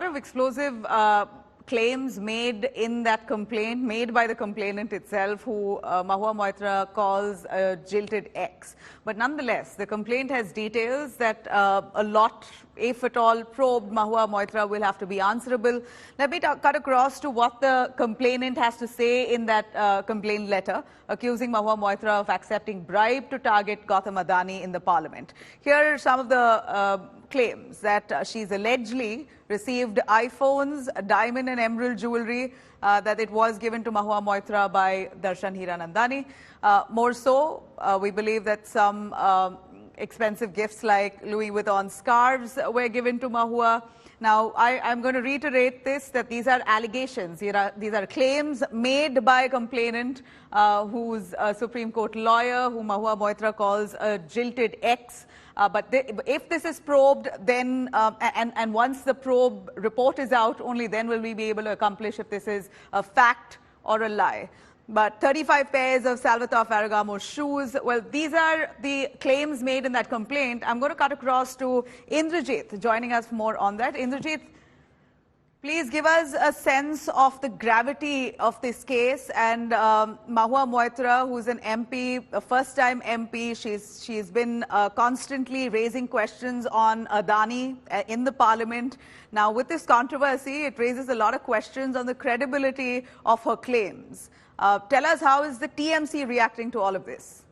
lot of explosive claims made in that complaint, made by the complainant itself, who Mahua Moitra calls a jilted ex. But nonetheless, the complaint has details that a lot, if at all, probed Mahua Moitra will have to be answerable. Let me cut across to what the complainant has to say in that complaint letter, accusing Mahua Moitra of accepting bribe to target Gautam Adani in the parliament. Here are some of the claims that she's allegedly received iPhones, diamond and emerald jewelry, that it was given to Mahua Moitra by Darshan Hiranandani. More so, we believe that some expensive gifts like Louis Vuitton scarves were given to Mahua. Now, I'm going to reiterate this, that these are allegations. These are claims made by a complainant who's a Supreme Court lawyer, who Mahua Moitra calls a jilted ex. But if this is probed, then, and once the probe report is out, only then will we be able to accomplish if this is a fact or a lie. But 35 pairs of Salvatore Ferragamo shoes, well, these are the claims made in that complaint. I'm going to cut across to Indrajit, joining us for more on that. Indrajit, please give us a sense of the gravity of this case. And Mahua Moitra, who's an MP, a first-time MP, she's been constantly raising questions on Adani in the parliament. Now, with this controversy, it raises a lot of questions on the credibility of her claims. Tell us, how is the TMC reacting to all of this?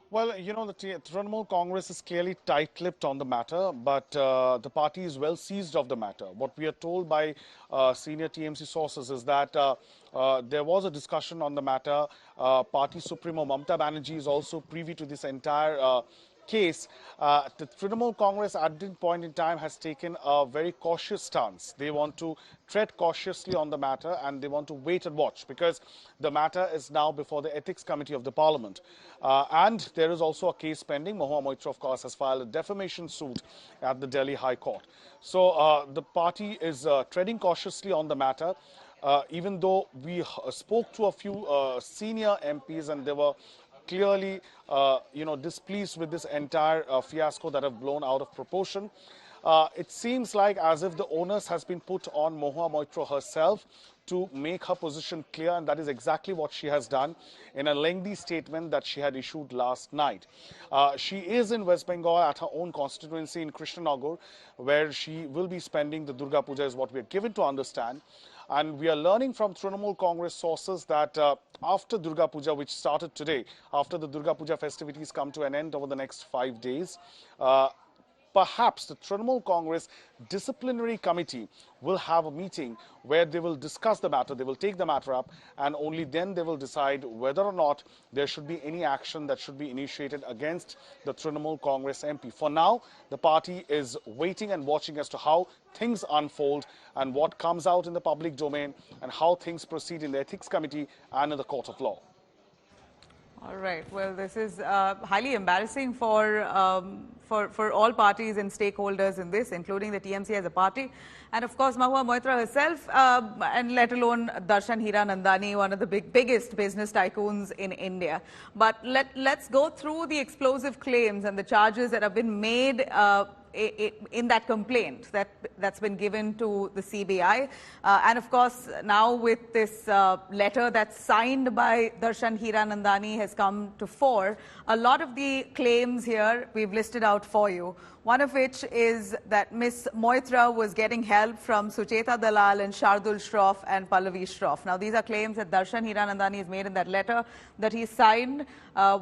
Well, you know, the Trinamool Congress is clearly tight-lipped on the matter, but the party is well seized of the matter. What we are told by senior TMC sources is that there was a discussion on the matter. Party Supremo Mamata Banerjee is also privy to this entire case. The Trinamool Congress at this point in time has taken a very cautious stance. They want to tread cautiously on the matter and they want to wait and watch, because the matter is now before the Ethics Committee of the Parliament. And there is also a case pending. Mahua Moitra, of course, has filed a defamation suit at the Delhi High Court. So the party is treading cautiously on the matter. Even though we spoke to a few senior MPs and they were clearly, displeased with this entire fiasco that have blown out of proportion. It seems like as if the onus has been put on Mahua Moitra herself to make her position clear, and that is exactly what she has done in a lengthy statement that she had issued last night. She is in West Bengal at her own constituency in Krishnanagar, where she will be spending the Durga Puja, is what we are given to understand. And we are learning from Trinamool Congress sources that after Durga Puja, which started today, after the Durga Puja festivities come to an end over the next 5 days, perhaps the Trinamool Congress Disciplinary Committee will have a meeting where they will discuss the matter, they will take the matter up, and only then they will decide whether or not there should be any action that should be initiated against the Trinamool Congress MP. For now, the party is waiting and watching as to how things unfold and what comes out in the public domain and how things proceed in the Ethics Committee and in the Court of Law. All right. Well, this is highly embarrassing for all parties and stakeholders in this, including the TMC as a party. And of course, Mahua Moitra herself, and let alone Darshan Hiranandani, one of the biggest business tycoons in India. But let's go through the explosive claims and the charges that have been made in that complaint that's been given to the CBI. And of course, now with this letter that's signed by Darshan Hiranandani has come to fore, a lot of the claims here we've listed out for you. One of which is that Ms. Moitra was getting help from Sucheta Dalal and Shardul Shroff and Pallavi Shroff. Now, these are claims that Darshan Hiranandani has made in that letter that he signed,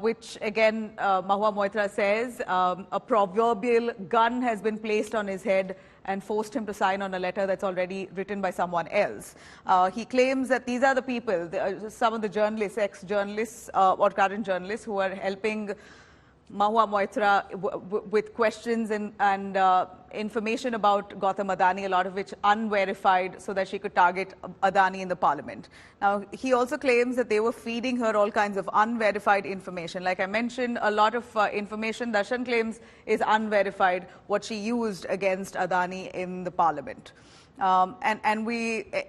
which again, Mahua Moitra says, a proverbial gun has been placed on his head and forced him to sign on a letter that's already written by someone else. He claims that these are the people, some of the journalists, ex-journalists or current journalists who are helping Mahua Moitra with questions and information about Gautam Adani, a lot of which unverified, so that she could target Adani in the parliament. Now, he also claims that they were feeding her all kinds of unverified information. Like I mentioned, a lot of information Darshan claims is unverified, what she used against Adani in the parliament. And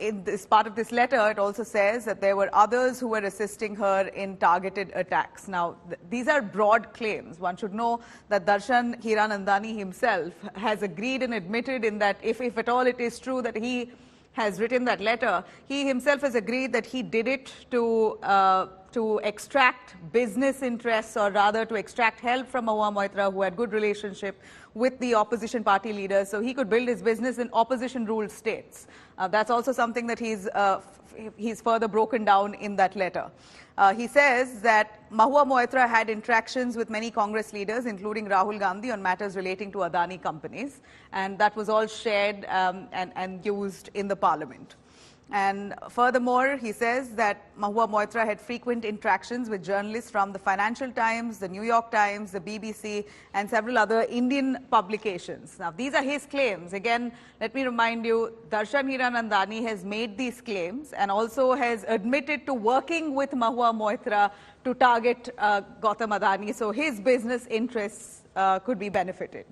in this part of this letter, it also says that there were others who were assisting her in targeted attacks. Now, these are broad claims. One should know that Darshan Hiranandani himself has agreed and admitted in that if at all it is true that he has written that letter, he himself has agreed that he did it to extract business interests, or rather to extract help from Mahua Moitra, who had good relationship with the opposition party leaders, so he could build his business in opposition-ruled states. That's also something that he's further broken down in that letter. He says that Mahua Moitra had interactions with many Congress leaders, including Rahul Gandhi, on matters relating to Adani companies, and that was all shared and used in the parliament. And furthermore, he says that Mahua Moitra had frequent interactions with journalists from the Financial Times, the New York Times, the BBC, and several other Indian publications. Now, these are his claims. Again, let me remind you, Darshan Hiranandani has made these claims and also has admitted to working with Mahua Moitra to target Gautam Adani. So his business interests could be benefited.